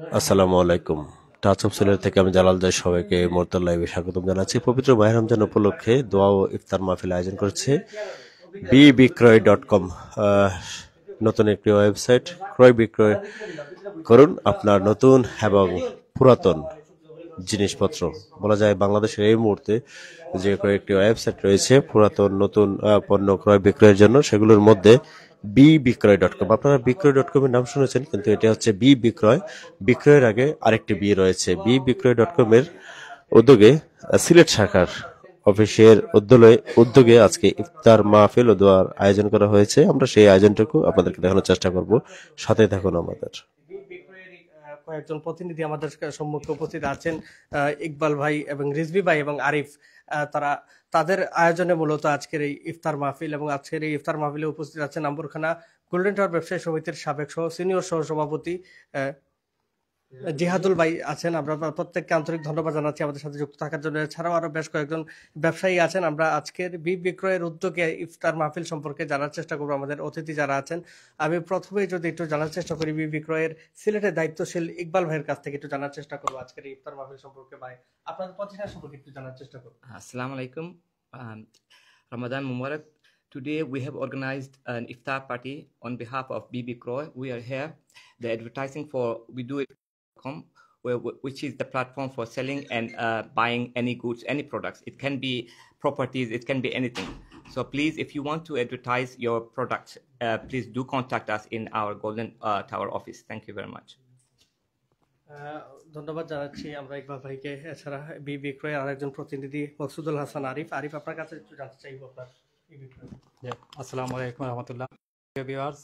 আসসালামু আলাইকুম। Touch of Sylhet থেকে আমি জালাল জাই সবাইকে মোরতাল লাইভে স্বাগতম জানাচ্ছি। পবিত্র মাহে রমজান উপলক্ষে দোয়া ও ইফতার মাহফিল আয়োজন করেছে বিবিক্রয়.com। নতুন একটি ওয়েবসাইট। ক্রয় বিক্রয় করুন আপনার নতুন এবং পুরাতন জিনিসপত্র। বলা যায় বাংলাদেশের এই মুহূর্তে যে কয়েকটি ওয়েবসাইট রয়েছে পুরাতন নতুন পণ্য ক্রয় বিক্রয়ের জন্য, সেগুলোর মধ্যে বিক্রয়.com। আপনারা বিক্রয়.com এর নাম শুনেছেন, কিন্তু এটা হচ্ছে বিক্রয়। বিক্রয়ের আগে আরেকটি বি রয়েছে। বিক্রয়.com এর উদ্যোগে সিলেট শাখার অফিসের উদ্যোগে আজকে ইফতার মাহফিল ও দোয়ার আয়োজন করা হয়েছে। আমরা সেই আয়োজনটুকু আপনাদেরকে দেখানোর চেষ্টা করব। সাথে থাকুন আমাদের। কয়েকজন প্রতিনিধি আমাদের সম্মুখে উপস্থিত আছেন, ইকবাল ভাই এবং রিজভি ভাই এবং আরিফ। তাদের আয়োজনে মূলত আজকের এই ইফতার মাহফিল, এবং আজকের এই ইফতার মাহফিলে উপস্থিত আছেন আম্বরখানা গোল্ডেন টাওয়ার ব্যবসায়ী সমিতির সাবেক সিনিয়র সহ সভাপতি জিহাদুল ভাই আছেন। আমরা প্রত্যেককে আন্তরিক ধন্যবাদ জানাচ্ছি আমাদের সাথে যুক্ত থাকার জন্য। এছাড়াও আরো বেশ কয়েকজন ব্যবসায়ী আছেন। আমরা আজকের বিক্রয়ের উদ্যোগে ইফতার মাহফিল সম্পর্কে জানার চেষ্টা করবো আমাদের অতিথি যারা আছেন। আমি প্রথমেই যদি একটু জানার চেষ্টা করি বিক্রয়ের সিলেটের দায়িত্বশীল ইকবাল ভাইয়ের কাছ থেকে একটু জানার চেষ্টা করবো আজকের এই ইফতার মাহফিল সম্পর্কে। ভাই, আপনাদের প্রতিষ্ঠান সম্পর্কে একটু জানার চেষ্টা করবো। Assalamu alaikum. Ramadan Mubarak. Today we have organized an iftar party on behalf of BB Croy. We are here. The advertising for we do it.com, which is the platform for selling and buying any goods, any products. It can be properties, it can be anything. So please, if you want to advertise your products, please do contact us in our Golden Tower office. Thank you very much. ধন্যবাদ জানাচ্ছি আমরা ইকবাল ভাইকে। এছাড়া বিক্রয়ের আরেকজন প্রতিনিধি মকসুদুল হাসান আরিফ। আপনার কাছে একটু জানতে চাইবো আপনার আসসালামু আলাইকুম রহমতুল্লাহ। ভিউয়ার্স,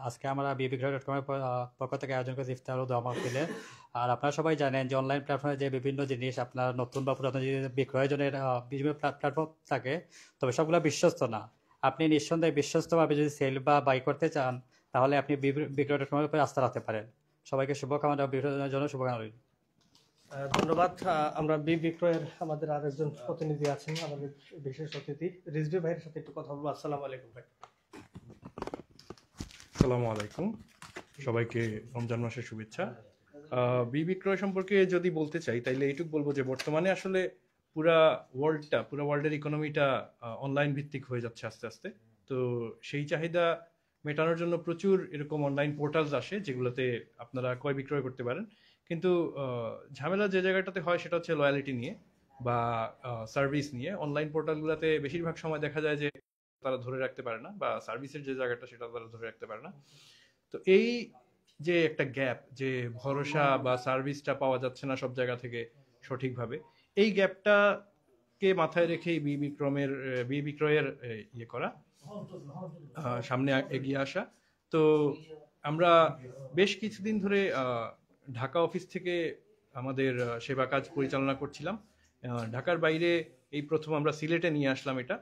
আজকে আমরা বিক্রয়.com এর পক্ষ থেকে আয়োজন করেছি ইফতার ও দোয়া মাহফিলের। আর আপনারা সবাই জানেন যে অনলাইন প্ল্যাটফর্মে যে বিভিন্ন জিনিস আপনার নতুন বা পুরাতন জিনিস বিক্রয়ের জন্য বিভিন্ন প্ল্যাটফর্ম থাকে, তবে সবগুলো বিশ্বস্ত না। আপনি নিঃসন্দেহে বিশ্বস্তভাবে যদি সেল বা বাই করতে চান, তাহলে আপনি বিক্রয়.com এর উপরে আস্থা রাখতে পারেন। সবাইকে শুভকামনা, বিক্রয়ের জন্য শুভকামনা রইল। ধন্যবাদ। আমরা বিক্রয়ের আমাদের আরেকজন প্রতিনিধি আছেন, আমাদের বিশেষ অতিথি রিজভি ভাইয়ের সাথে একটু কথা বলবো। আসসালামু আলাইকুম ভাই। আসসালামু আলাইকুম, সবাইকে রমজান মাসের শুভেচ্ছা। বিক্রয় সম্পর্কে যদি বলতে চাই, তাইলে এইটুকু বলবো যে বর্তমানে আসলে পুরা ওয়ার্ল্ডের ইকোনমিটা অনলাইন ভিত্তিক হয়ে যাচ্ছে আস্তে আস্তে। তো সেই চাহিদা মেটানোর জন্য প্রচুর এরকম অনলাইন পোর্টালস আসে, যেগুলোতে আপনারা ক্রয় বিক্রয় করতে পারেন। কিন্তু ঝামেলা যে জায়গাটাতে হয় সেটা হচ্ছে লয়ালিটি নিয়ে বা সার্ভিস নিয়ে। অনলাইন পোর্টালগুলোতে বেশিরভাগ সময় দেখা যায় যে তারা ধরে রাখতে পারে না, বা সার্ভিসের যে জায়গাটা সেটা তারা ধরে রাখতে পারে না। তো এই যে একটা গ্যাপ, যে ভরসা বা সার্ভিসটা পাওয়া যাচ্ছে না সব জায়গা থেকে সঠিকভাবে, এই গ্যাপটাকে মাথায় রেখেই বিক্রয়ের ইয়ে করা, সামনে এগিয়ে আসা। তো আমরা বেশ কিছুদিন ধরে ঢাকা অফিস থেকে আমাদের সেবা কাজ পরিচালনা করছিলাম। ঢাকার বাইরে এই প্রথম আমরা সিলেটে নিয়ে আসলাম এটা।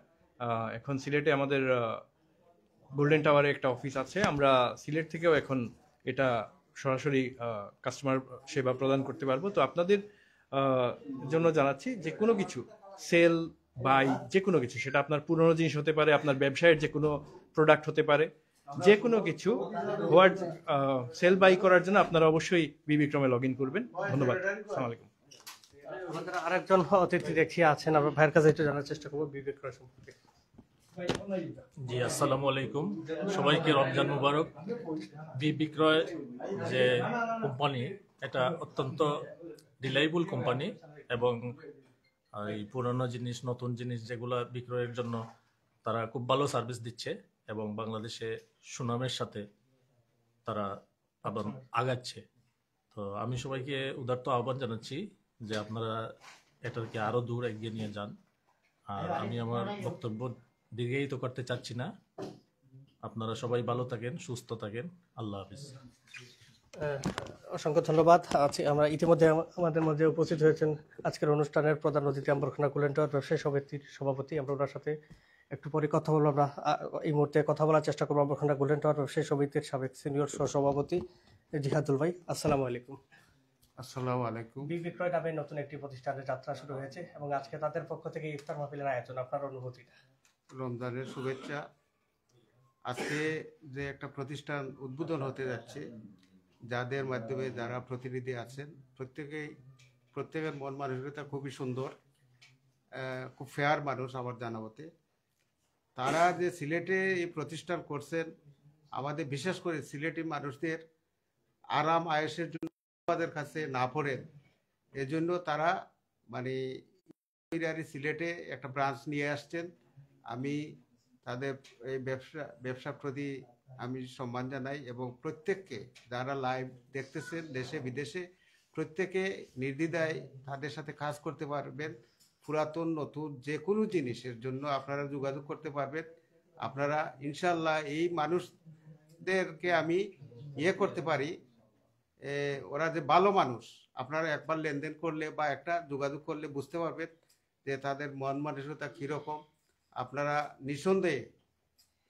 এখন সিলেটে আমাদের গোল্ডেন টাওয়ারে একটা অফিস আছে। আমরা সিলেট থেকেও এখন এটা সরাসরি কাস্টমার সেবা প্রদান করতে পারবো। তো আপনাদের জন্য জানাচ্ছি, যে কোনো কিছু সেল বাই, যে কোনো কিছু, সেটা আপনার পুরনো জিনিস হতে পারে, আপনার ব্যবসায়ের যে কোনো প্রোডাক্ট হতে পারে, যে কোনো কিছু সেল বাই করার জন্য আপনারা অবশ্যই বিক্রমে লগ ইন করবেন। ধন্যবাদ। আসসালামু আলাইকুম। আমাদের আরেকজন অতিথি দেখি আছেন, আমরা ভাইয়ের কাছে একটু জানার চেষ্টা করবো বিক্রয় সম্পর্কে। জি, আসসালামু আলাইকুম, সবাইকে রমজান মুবারক। বিক্রয় যে কোম্পানি, এটা অত্যন্ত রিলায়েবল কোম্পানি, এবং এই পুরনো জিনিস নতুন জিনিস যেগুলো বিক্রয়ের জন্য তারা খুব ভালো সার্ভিস দিচ্ছে, এবং বাংলাদেশে সুনামের সাথে তারা আবার আগাচ্ছে। তো আমি সবাইকে উদারত আহ্বান জানাচ্ছি যে আপনারা এটাকে আরো দূর এগিয়ে নিয়ে যান। আর আমি আমার বক্তব্য দীর্ঘায়িত করতে চাচ্ছি না। আপনারা সবাই ভালো থাকেন, সুস্থ থাকেন। আল্লাহ হাফিজ। অসংখ্য ধন্যবাদ। আমরা ইতিমধ্যে আমাদের মধ্যে উপস্থিত হয়েছেন আজকের অনুষ্ঠানের প্রধান অতিথি আম্বরখানা গোল্ডেন টাওয়ার ব্যবসায়ী সমিতির সভাপতি। আমরা ওনার সাথে একটু পরে কথা বলবো। আমরা এই মুহূর্তে কথা বলার চেষ্টা করবো আম্বরখানা গোল্ডেন টাওয়ার ব্যবসায়ী সমিতির সাবেক সিনিয়র সহ সভাপতি জিহাদুল ভাই। আসসালামু আলাইকুম। আসসালামু আলাইকুম। বিক্রয় নামে নতুন একটি প্রতিষ্ঠানের যাত্রা শুরু হয়েছে, এবং আজকে তাদের পক্ষ থেকে ইফতার মাহফিলের আয়োজন। আপনার অনুভূতিটা? রমজানের শুভেচ্ছা। আজকে যে একটা প্রতিষ্ঠান উদ্বোধন হতে যাচ্ছে, যাদের মাধ্যমে যারা প্রতিনিধি আছেন প্রত্যেকের মন মানসিকতা খুবই সুন্দর, খুব ফেয়ার মানুষ আমার জানা মতে। তারা যে সিলেটে এই প্রতিষ্ঠান করছেন, আমাদের বিশেষ করে সিলেটি মানুষদের আরাম আয়েসের জন্য আমাদের কাছে না পড়েন, এজন্য তারা মানে সিলেটে একটা ব্রাঞ্চ নিয়ে আসছেন। আমি তাদের এই ব্যবসার প্রতি আমি সম্মান জানাই এবং প্রত্যেককে যারা লাইভ দেখতেছেন দেশে বিদেশে, প্রত্যেকে নির্দ্বিধায় তাদের সাথে কাজ করতে পারবেন। পুরাতন নতুন যে কোনো জিনিসের জন্য আপনারা যোগাযোগ করতে পারবেন। আপনারা ইনশাল্লাহ এই মানুষদেরকে আমি করতে পারি, ওরা যে ভালো মানুষ, আপনারা একবার লেনদেন করলে বা একটা যোগাযোগ করলে বুঝতে পারবেন যে তাদের মন মানসিকতা কীরকম। আপনারা নিঃসন্দেহে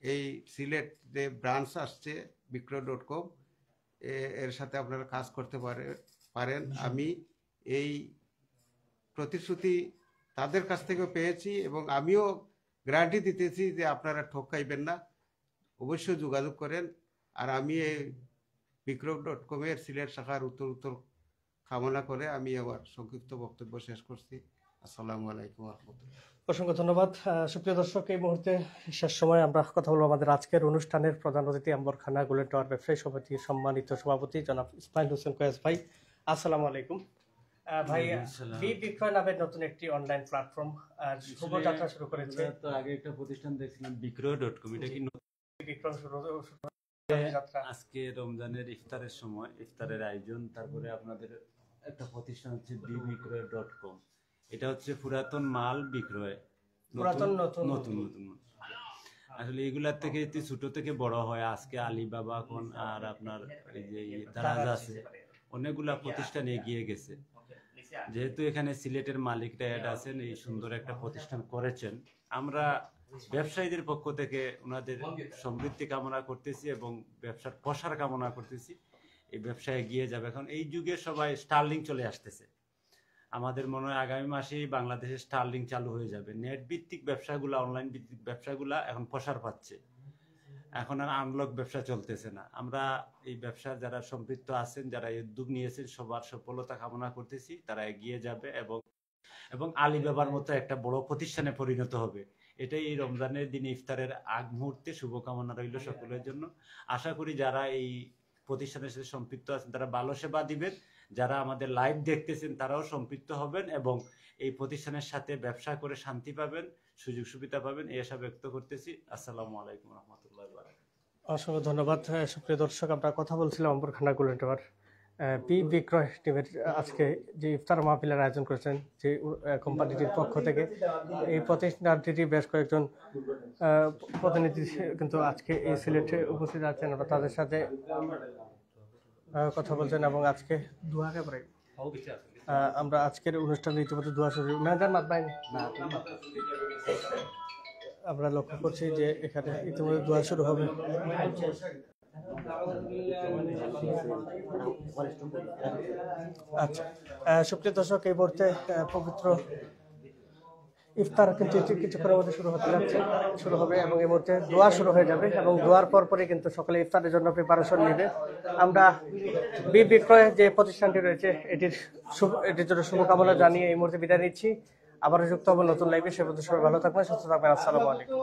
এই সিলেট যে ব্রাঞ্চ আসছে বিক্রয়.com এর সাথে আপনারা কাজ করতে পারেন। আমি এই প্রতিশ্রুতি তাদের কাছ থেকে পেয়েছি এবং আমিও গ্যারান্টি দিতেছি যে আপনারা ঠকাইবেন না, অবশ্যই যোগাযোগ করেন। আর আমি এই বিক্রয়.com এর সিলেট শাখার উত্তর কামনা করে আমি আমার সংক্ষিপ্ত বক্তব্য শেষ করছি। আসসালামু আলাইকুম ওয়া রাহমাতুল্লাহ। অসংখ্য ধন্যবাদ। সুপ্রিয় দর্শক, এই মুহূর্তে শেষ সময় আমরা কথা বলবো আমাদের আজকের অনুষ্ঠানের প্রধান অতিথি আম্বরখানা গোল্ডেন টাওয়ার ব্যবসায়ী সমিতির সম্মানিত সভাপতি জনাব ইসমাইল হোসেন কয়েস ভাই। আসসালামু আলাইকুম ভাই। বিক্রয় নামের নতুন একটি অনলাইন প্ল্যাটফর্ম শুভযাত্রা শুরু করেছে। তো আগে একটা প্রতিষ্ঠান দেখছিলাম বিক্রয়.com, এটা কি বিক্রয় শুরু আজকে রমজানের ইফতারের সময় ইফতারের আয়োজন, তারপরে আপনাদের একটা প্রতিষ্ঠান হচ্ছে বিক্রয়.com, এটা হচ্ছে পুরাতন মাল বিক্রয়, নতুন আসলে এগুলার থেকে ছোট থেকে বড় হয়। আজকে আলিবাবা এখন আর আপনার এই যে দারাজ আছে, অনেকগুলা প্রতিষ্ঠান এগিয়ে গেছে। যেহেতু এখানে সিলেটের মালিকরা অ্যাড আছেন, এই সুন্দর একটা প্রতিষ্ঠান করেছেন, আমরা ব্যবসায়ীদের পক্ষ থেকে ওনাদের সমৃদ্ধি কামনা করতেছি এবং ব্যবসার প্রসার কামনা করতেছি। এই ব্যবসা এগিয়ে যাবে। এখন এই যুগে সবাই স্টারলিং চলে আসতেছে, আমাদের মনে হয় আগামী মাসেই বাংলাদেশে স্টারলিং চালু হয়ে যাবে। নেট ভিত্তিক ব্যবসাগুলা, অনলাইন ভিত্তিক ব্যবসাগুলা এখন প্রসার পাচ্ছে, এখন আর আনলক ব্যবসা চলতেছে না। আমরা এই ব্যবসা যারা সম্পৃক্ত আছেন, যারা উদ্যোগ নিয়েছেন, সবার সফলতা কামনা করতেছি। তারা এগিয়ে যাবে এবং আলিবাবার মতো একটা বড় প্রতিষ্ঠানে পরিণত হবে। এটাই এই রমজানের দিনে ইফতারের আগ মুহূর্তে শুভকামনা রইল সকলের জন্য। আশা করি যারা এই প্রতিষ্ঠানের সাথে সম্পৃক্ত আছেন তারা ভালো সেবা দিবেন, যারা আমাদের লাইভ দেখতেছেন তারাও সম্পৃক্ত হবেন এবং এই প্রতিষ্ঠানের সাথে ব্যবসা করে শান্তি পাবেন, সুযোগ সুবিধা পাবেন, এই আশা ব্যক্ত করতেছি। আসসালামু আলাইকুম ওয়া রাহমাতুল্লাহি ওয়া বারাকাতুহু। অসংখ্য ধন্যবাদ। সুপ্রিয় দর্শক, আমরা কথা বলছিলাম আম্বরখানা গোল্ডেন টাওয়ার বিক্রয় টিমের আজকে যে ইফতার মাহফিলের আয়োজন করেছেন যে কোম্পানিটির পক্ষ থেকে। এই প্রতিষ্ঠানটির বেশ কয়েকজন প্রতিনিধি কিন্তু আজকে এই সিলেটে উপস্থিত আছেন, আমরা তাদের সাথে কথা বলছেন এবং আজকে দোয়াকে পরে আমরা আজকের অনুষ্ঠানে ইতিমধ্যে দোয়া শুরু আমরা লক্ষ্য করছি যে এখানে ইতিমধ্যে দোয়া শুরু হবে। আচ্ছা, সুপ্রিয় দর্শক, এই মুহূর্তে পবিত্র ইফতার কিন্তু কিছুক্ষণের মধ্যে শুরু হবে এবং এই মুহূর্তে দোয়া শুরু হয়ে যাবে এবং দোয়ার পরপরই কিন্তু সকালে ইফতারের জন্য প্রিপারেশন নেবে। আমরা বিক্রয় যে প্রতিষ্ঠানটি রয়েছে এটির জন্য শুভকামনা জানিয়ে এই মুহূর্তে বিদায় নিচ্ছি। আবারও যুক্ত হবো নতুন লাইভে। সে পর্যন্ত সবাই ভালো থাকবেন, সুস্থ থাকবেন। আসসালামু আলাইকুম।